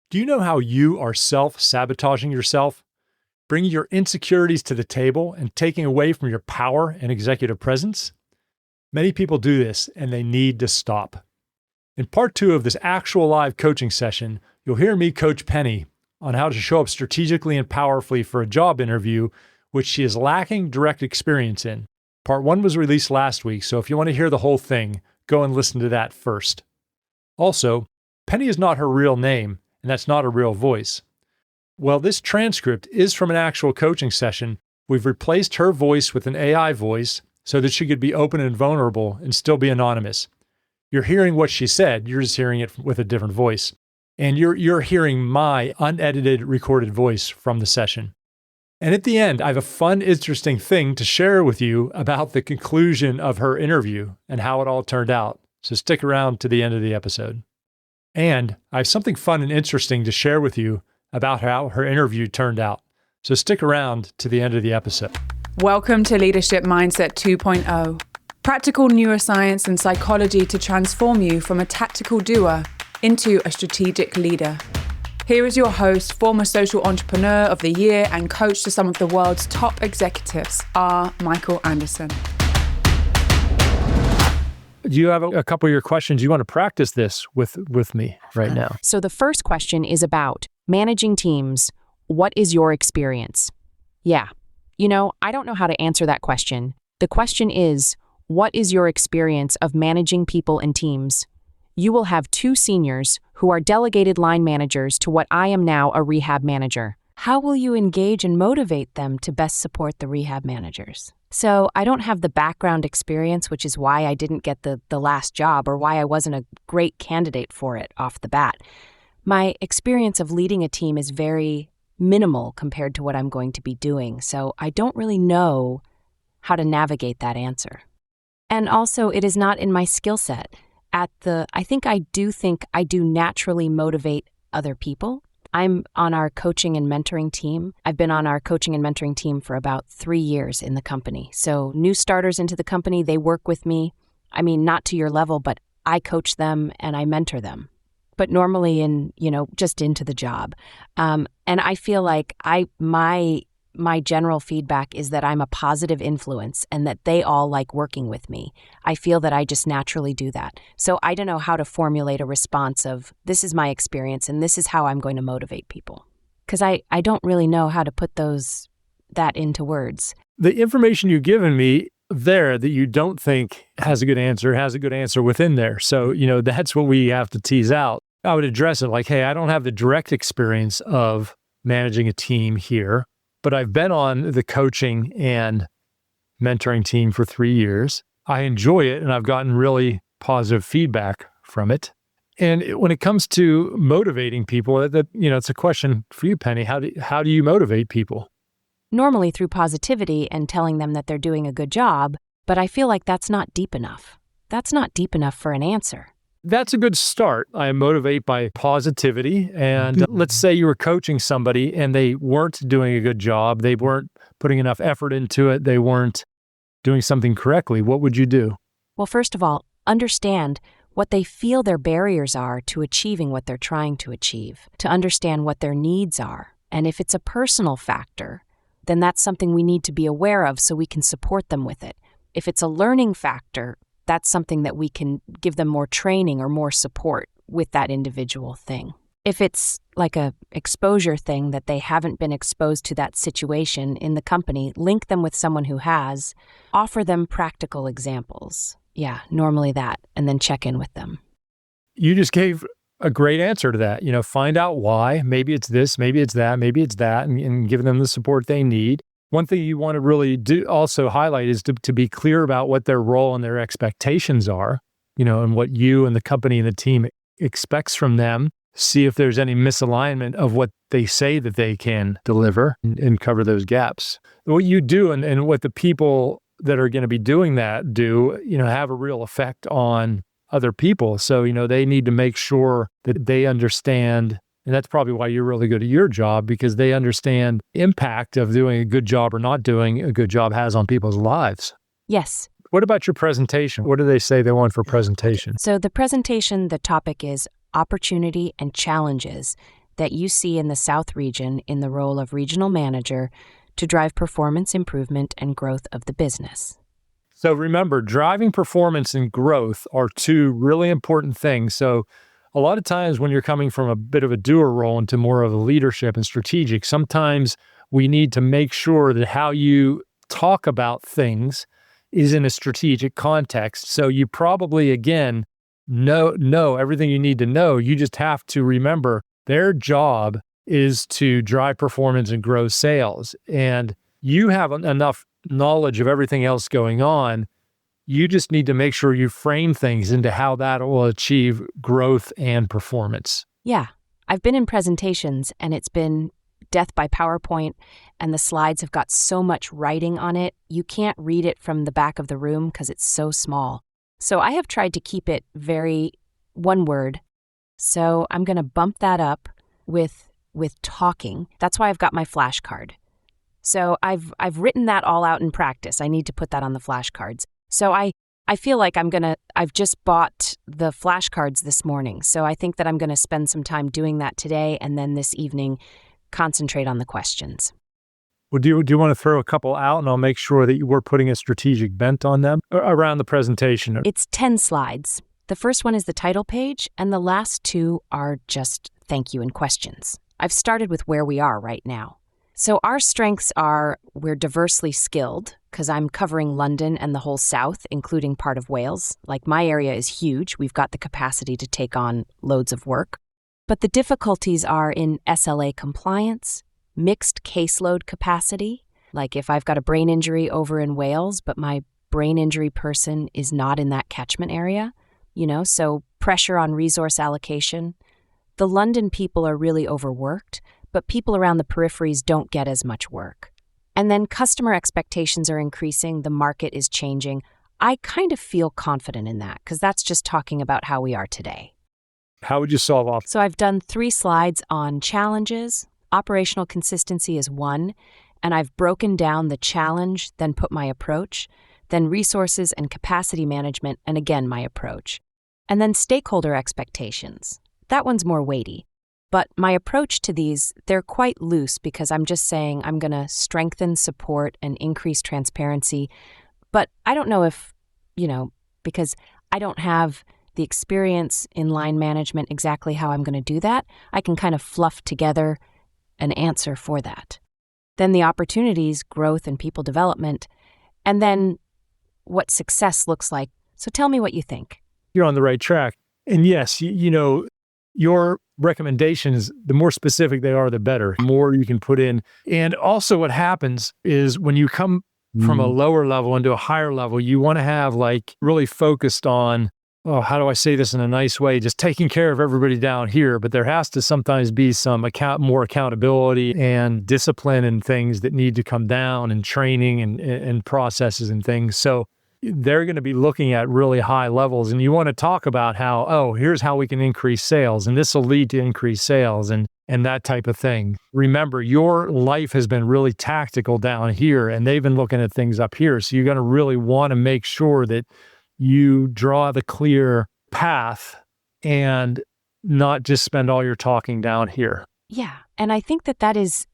Do you know how you are self-sabotaging yourself, bringing your insecurities to the table and taking away from your power and executive presence? Many people do this and they need to stop. In part 2 of this actual live coaching session, you'll hear me coach Penny on how to show up strategically and powerfully for a job interview, which she is lacking direct experience in. Part 1 was released last week, so if you want to hear the whole thing, go and listen to that first. Also, Penny is not her real name, and that's not a real voice. Well, this transcript is from an actual coaching session. We've replaced her voice with an AI voice so that she could be open and vulnerable and still be anonymous. You're hearing what she said, you're just hearing it with a different voice. And you're hearing my unedited recorded voice from the session. And at the end, I have a fun, interesting thing to share with you about the conclusion of her interview and how it all turned out. So stick around to the end of the episode. And I have something fun and interesting to share with you about how her interview turned out. So stick around to the end of the episode. Welcome to Leadership Mindset 2.0. Practical neuroscience and psychology to transform you from a tactical doer into a strategic leader. Here is your host, former social entrepreneur of the year and coach to some of the world's top executives, R. Michael Anderson. Do you have a couple of your questions? You want to practice this with me right now? So the first question is about managing teams. What is your experience? Yeah. I don't know how to answer that question. The question is, what is your experience of managing people and teams? You will have 2 seniors who are delegated line managers to what I am now a rehab manager. How will you engage and motivate them to best support the rehab managers? So I don't have the background experience, which is why I didn't get the last job or why I wasn't a great candidate for it off the bat. My experience of leading a team is very minimal compared to what I'm going to be doing, so I don't really know how to navigate that answer. And also, it is not in my skill set. I think I do naturally motivate other people. I'm on our coaching and mentoring team. I've been on our coaching and mentoring team for about 3 years in the company. So new starters into the company, they work with me. I mean, not to your level, but I coach them and I mentor them. But normally just into the job. And I feel like my general feedback is that I'm a positive influence and that they all like working with me. I feel that I just naturally do that. So I don't know how to formulate a response of this is my experience and this is how I'm going to motivate people. Because I don't really know how to put that into words. The information you've given me there that you don't think has a good answer within there. So, that's what we have to tease out. I would address it like, hey, I don't have the direct experience of managing a team here, but I've been on the coaching and mentoring team for 3 years. I enjoy it, and I've gotten really positive feedback from it. And when it comes to motivating people, it's a question for you, Penny. How do you motivate people? Normally through positivity and telling them that they're doing a good job, but I feel like that's not deep enough. That's not deep enough for an answer. That's a good start. I motivate by positivity. And let's say you were coaching somebody and they weren't doing a good job. They weren't putting enough effort into it. They weren't doing something correctly. What would you do? Well, first of all, understand what they feel their barriers are to achieving what they're trying to achieve, to understand what their needs are. And if it's a personal factor, then that's something we need to be aware of so we can support them with it. If it's a learning factor, that's something that we can give them more training or more support with that individual thing. If it's like a exposure thing that they haven't been exposed to that situation in the company, link them with someone who has, offer them practical examples. Yeah, normally that, and then check in with them. You just gave a great answer to that. Find out why. Maybe it's this, maybe it's that, and give them the support they need. One thing you want to really also highlight is to be clear about what their role and their expectations are, and what you and the company and the team expects from them. See if there's any misalignment of what they say that they can deliver and cover those gaps. What you do and what the people that are going to be doing that do, have a real effect on other people. So, they need to make sure that they understand. And that's probably why you're really good at your job, because they understand the impact of doing a good job or not doing a good job has on people's lives. Yes. What about your presentation? What do they say they want for presentation? So the presentation, the topic is opportunity and challenges that you see in the South region in the role of regional manager to drive performance improvement and growth of the business? So remember, driving performance and growth are two really important things. So a lot of times when you're coming from a bit of a doer role into more of a leadership and strategic, sometimes we need to make sure that how you talk about things is in a strategic context. So you probably, again, know everything you need to know. You just have to remember their job is to drive performance and grow sales. And you have enough knowledge of everything else going on. You just need to make sure you frame things into how that will achieve growth and performance. Yeah, I've been in presentations and it's been death by PowerPoint, and the slides have got so much writing on it, you can't read it from the back of the room because it's so small. So I have tried to keep it very one word. So I'm going to bump that up with talking. That's why I've got my flashcard. So I've written that all out in practice. I need to put that on the flashcards. So I feel like I've just bought the flashcards this morning. So I think that I'm going to spend some time doing that today, and then this evening concentrate on the questions. Well, do you want to throw a couple out, and I'll make sure that we're putting a strategic bent on them around the presentation? It's 10 slides. The first one is the title page, and the last two are just thank you and questions. I've started with where we are right now. So our strengths are we're diversely skilled, because I'm covering London and the whole South, including part of Wales. Like, my area is huge. We've got the capacity to take on loads of work. But the difficulties are in SLA compliance, mixed caseload capacity. Like, if I've got a brain injury over in Wales, but my brain injury person is not in that catchment area, so pressure on resource allocation. The London people are really overworked, but people around the peripheries don't get as much work. And then customer expectations are increasing, the market is changing. I kind of feel confident in that, because that's just talking about how we are today. How would you solve off? So I've done 3 slides on challenges. Operational consistency is 1, and I've broken down the challenge, then put my approach, then resources and capacity management, and again my approach. And then stakeholder expectations. That one's more weighty. But my approach to these, they're quite loose, because I'm just saying I'm going to strengthen support and increase transparency. But I don't know if, because I don't have the experience in line management exactly how I'm going to do that, I can kind of fluff together an answer for that. Then the opportunities, growth, and people development, and then what success looks like. So tell me what you think. You're on the right track. And yes, your recommendations, the more specific they are, the better. The more you can put in. And also what happens is when you come from a lower level into a higher level, you want to have really focused on, how do I say this in a nice way? Just taking care of everybody down here. But there has to sometimes be some more accountability and discipline and things that need to come down, and training and processes and things. So they're going to be looking at really high levels, and you want to talk about how, here's how we can increase sales, and this will lead to increased sales and that type of thing. Remember, your life has been really tactical down here, and they've been looking at things up here. So you're going to really want to make sure that you draw the clear path and not just spend all your talking down here. Yeah. And I think that is,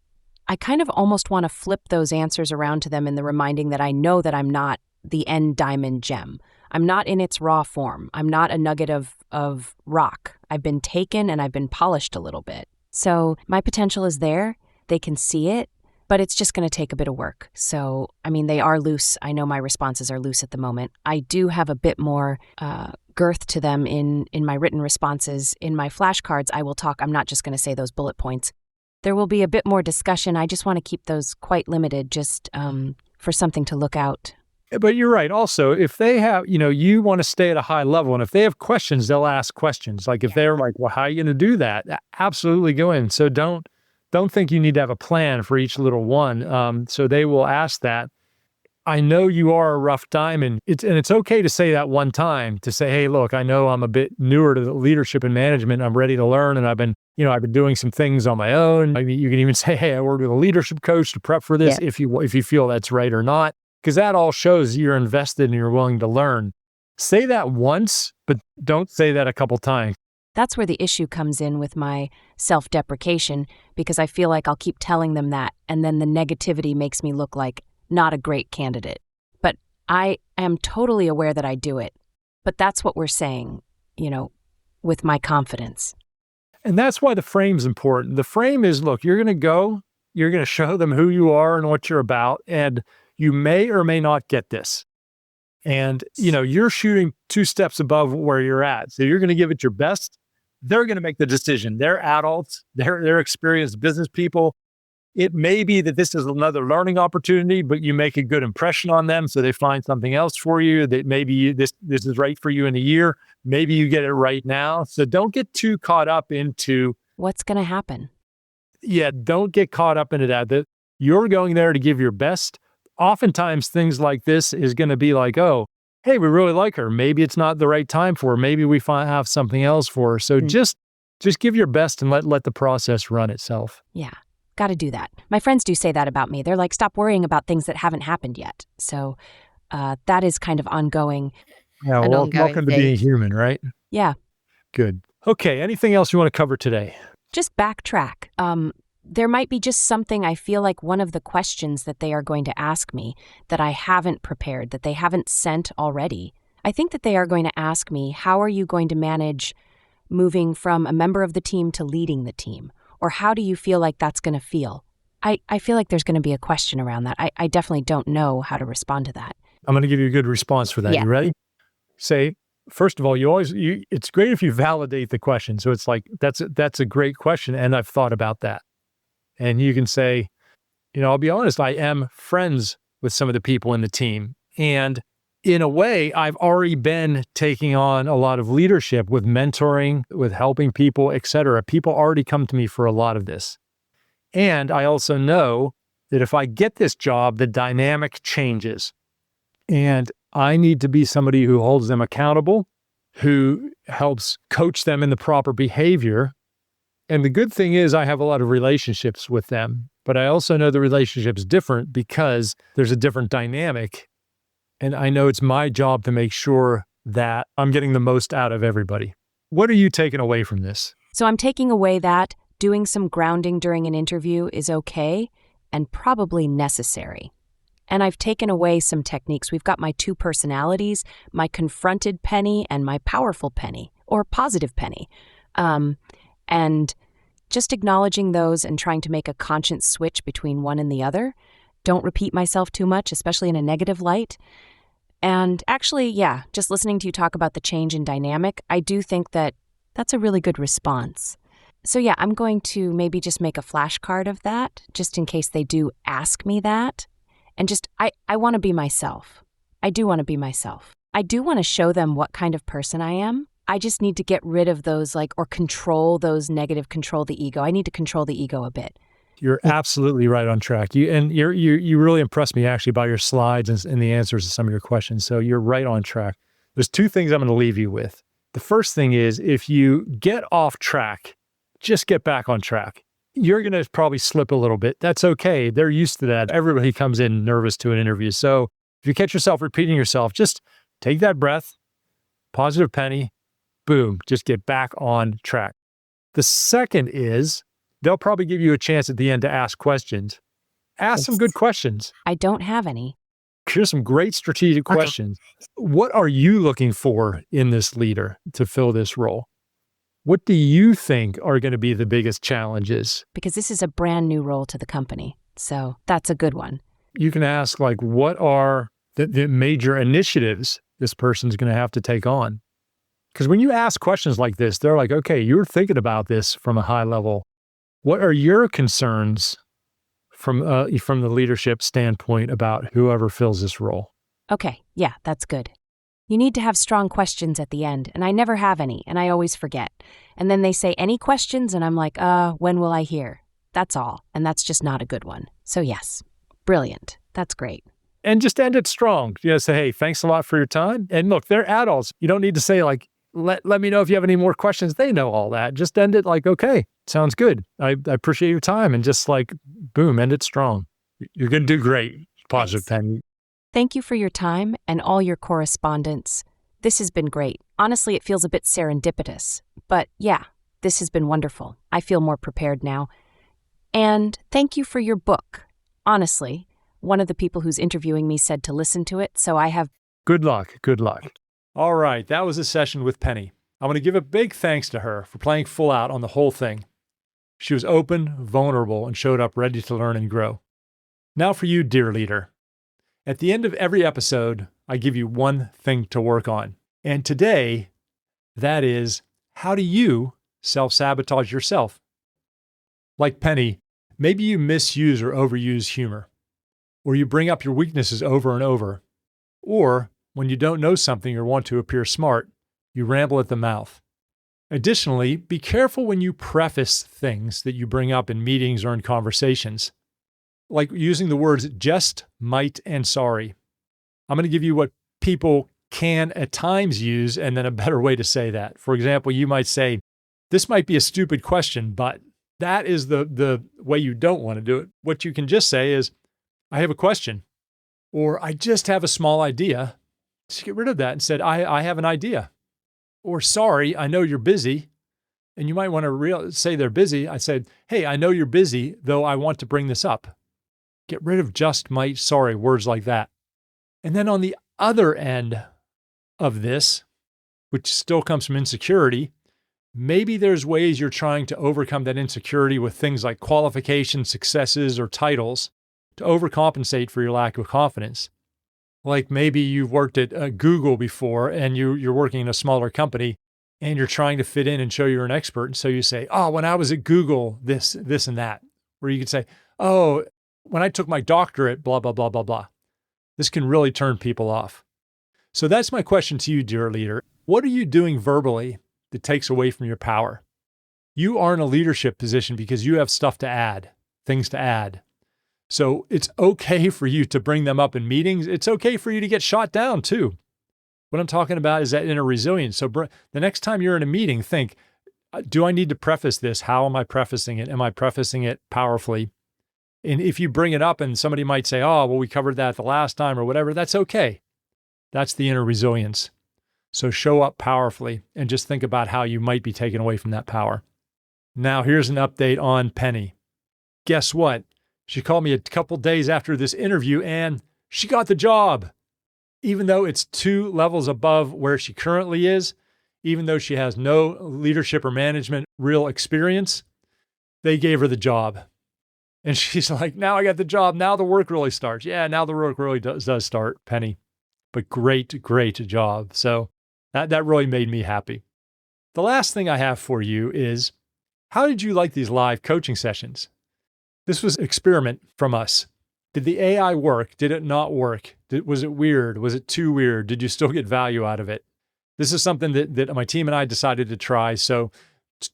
I kind of almost want to flip those answers around to them in the reminding that I know that I'm not the end diamond gem. I'm not in its raw form. I'm not a nugget of rock. I've been taken and I've been polished a little bit. So my potential is there. They can see it, but it's just going to take a bit of work. So, they are loose. I know my responses are loose at the moment. I do have a bit more girth to them in my written responses. In my flashcards, I will talk. I'm not just going to say those bullet points. There will be a bit more discussion. I just want to keep those quite limited, just for something to look out. But you're right. Also, if they have, you want to stay at a high level, and if they have questions, they'll ask questions. Like if they're like, well, how are you going to do that? Absolutely go in. So don't think you need to have a plan for each little one. So they will ask that. I know you are a rough diamond. It's okay to say that one time, to say, hey, look, I know I'm a bit newer to the leadership and management. I'm ready to learn. And I've been doing some things on my own. You can even say, hey, I worked with a leadership coach to prep for this, if you feel that's right or not. Because that all shows you're invested and you're willing to learn. Say that once, but don't say that a couple times. That's where the issue comes in with my self-deprecation, because I feel like I'll keep telling them that, and then the negativity makes me look like not a great candidate. But I am totally aware that I do it. But that's what we're saying, with my confidence. And that's why the frame's important. The frame is, look, you're going to show them who you are and what you're about, and you may or may not get this. And, you're shooting 2 steps above where you're at. So you're going to give it your best. They're going to make the decision. They're adults. They're experienced business people. It may be that this is another learning opportunity, but you make a good impression on them, so they find something else for you that maybe this is right for you in a year. Maybe you get it right now. So don't get too caught up into what's going to happen. Yeah, don't get caught up into that you're going there to give your best. Oftentimes things like this is going to be like, oh, hey, we really like her. Maybe it's not the right time for her. Maybe we have something else for her. So just give your best and let the process run itself. Yeah, got to do that. My friends do say that about me. They're like, stop worrying about things that haven't happened yet. So that is kind of ongoing. Yeah, welcome to being human, right? Yeah. Good. Okay, anything else you want to cover today? Just backtrack. There might be just something, I feel like one of the questions that they are going to ask me that I haven't prepared, that they haven't sent already. I think that they are going to ask me, how are you going to manage moving from a member of the team to leading the team? Or how do you feel like that's going to feel? I feel like there's going to be a question around that. I definitely don't know how to respond to that. I'm going to give you a good response for that. Yeah. You ready? Say, first of all, it's great if you validate the question. So it's like, that's a great question. And I've thought about that. And you can say, I'll be honest, I am friends with some of the people in the team. And in a way, I've already been taking on a lot of leadership with mentoring, with helping people, et cetera. People already come to me for a lot of this. And I also know that if I get this job, the dynamic changes. And I need to be somebody who holds them accountable, who helps coach them in the proper behavior. And the good thing is I have a lot of relationships with them, but I also know the relationship's different because there's a different dynamic. And I know it's my job to make sure that I'm getting the most out of everybody. What are you taking away from this? So I'm taking away that doing some grounding during an interview is okay and probably necessary. And I've taken away some techniques. We've got my 2 personalities, my confronted penny and my powerful penny, or positive penny. And just acknowledging those and trying to make a conscious switch between one and the other. Don't repeat myself too much, especially in a negative light. And actually, just listening to you talk about the change in dynamic, I do think that that's a really good response. So I'm going to maybe just make a flashcard of that, just in case they do ask me that. And just, I want to be myself. I do want to be myself. I do want to show them what kind of person I am. I just need to get rid of those, or control those negative, control the ego. I need to control the ego a bit. You're absolutely right on track. You really impressed me actually by your slides and the answers to some of your questions. So you're right on track. There's 2 things I'm going to leave you with. The first thing is, if you get off track, just get back on track. You're going to probably slip a little bit. That's okay. They're used to that. Everybody comes in nervous to an interview. So if you catch yourself repeating yourself, just take that breath, positive penny, boom, just get back on track. The second is, they'll probably give you a chance at the end to ask questions. Ask some good questions. I don't have any. Here's some great strategic questions. What are you looking for in this leader to fill this role? What do you think are going to be the biggest challenges? Because this is a brand new role to the company. So that's a good one. You can ask, what are the major initiatives this person's going to have to take on? Because when you ask questions like this, they're like, okay, you're thinking about this from a high level. What are your concerns from the leadership standpoint about whoever fills this role? Okay, that's good. You need to have strong questions at the end, and I never have any, and I always forget. And then they say, any questions? And I'm like, when will I hear? That's all, and that's just not a good one. So yes, brilliant. That's great. And just end it strong. Say, hey, thanks a lot for your time. And look, they're adults. You don't need to say let me know if you have any more questions. They know all that. Just end it okay, sounds good. I appreciate your time. And just boom, end it strong. You're going to do great. Positive penny. Thank you for your time and all your correspondence. This has been great. Honestly, it feels a bit serendipitous. But yeah, this has been wonderful. I feel more prepared now. And thank you for your book. Honestly, one of the people who's interviewing me said to listen to it, so I have... Good luck. Good luck. All right, that was a session with Penny. I want to give a big thanks to her for playing full out on the whole thing. She was open, vulnerable, and showed up ready to learn and grow. Now for you, dear leader. At the end of every episode, I give you one thing to work on. And today, that is, how do you self-sabotage yourself? Like Penny, maybe you misuse or overuse humor, or you bring up your weaknesses over and over, or when you don't know something or want to appear smart, you ramble at the mouth. Additionally, be careful when you preface things that you bring up in meetings or in conversations, like using the words just, might, and sorry. I'm going to give you what people can at times use and then a better way to say that. For example, you might say, this might be a stupid question, but that is the way you don't want to do it. What you can just say is, I have a question, or I just have a small idea. Just get rid of that and said, I have an idea. Or sorry, I know you're busy. And you might want to say they're busy. I said, hey, I know you're busy, though I want to bring this up. Get rid of just, might, sorry, words like that. And then on the other end of this, which still comes from insecurity, maybe there's ways you're trying to overcome that insecurity with things like qualifications, successes, or titles to overcompensate for your lack of confidence. Like maybe you've worked at Google before and you're working in a smaller company and you're trying to fit in and show you're an expert. And so you say, oh, when I was at Google, this and that. Where you could say, oh, when I took my doctorate, blah, blah, blah, blah, blah. This can really turn people off. So that's my question to you, dear leader. What are you doing verbally that takes away from your power? You are in a leadership position because you have stuff to add, things to add. So it's okay for you to bring them up in meetings. It's okay for you to get shot down too. What I'm talking about is that inner resilience. So the next time you're in a meeting, think, do I need to preface this? How am I prefacing it? Am I prefacing it powerfully? And if you bring it up and somebody might say, oh, well, we covered that the last time or whatever, that's okay. That's the inner resilience. So show up powerfully and just think about how you might be taken away from that power. Now, here's an update on Penny. Guess what? She called me a couple days after this interview and she got the job. Even though it's 2 levels above where she currently is, even though she has no leadership or management real experience, they gave her the job. And she's like, now I got the job. Now the work really starts. Yeah, now the work really does start, Penny. But great job. So that really made me happy. The last thing I have for you is, how did you like these live coaching sessions? This was an experiment from us. Did the AI work? Did it not work? Was it weird? Was it too weird? Did you still get value out of it? This is something that my team and I decided to try. So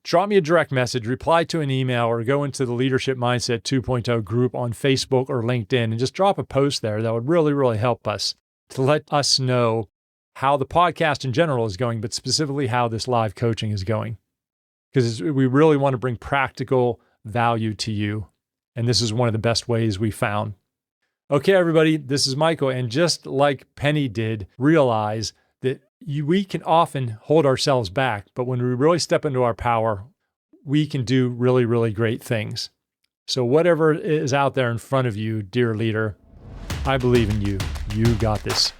drop me a direct message, reply to an email, or go into the Leadership Mindset 2.0 group on Facebook or LinkedIn and just drop a post there. That would really, really help us to let us know how the podcast in general is going, but specifically how this live coaching is going. Because we really want to bring practical value to you. And this is one of the best ways we found. Okay, everybody, this is Michael. And just like Penny did, realize that we can often hold ourselves back, but when we really step into our power, we can do really, really great things. So whatever is out there in front of you, dear leader, I believe in you. You got this.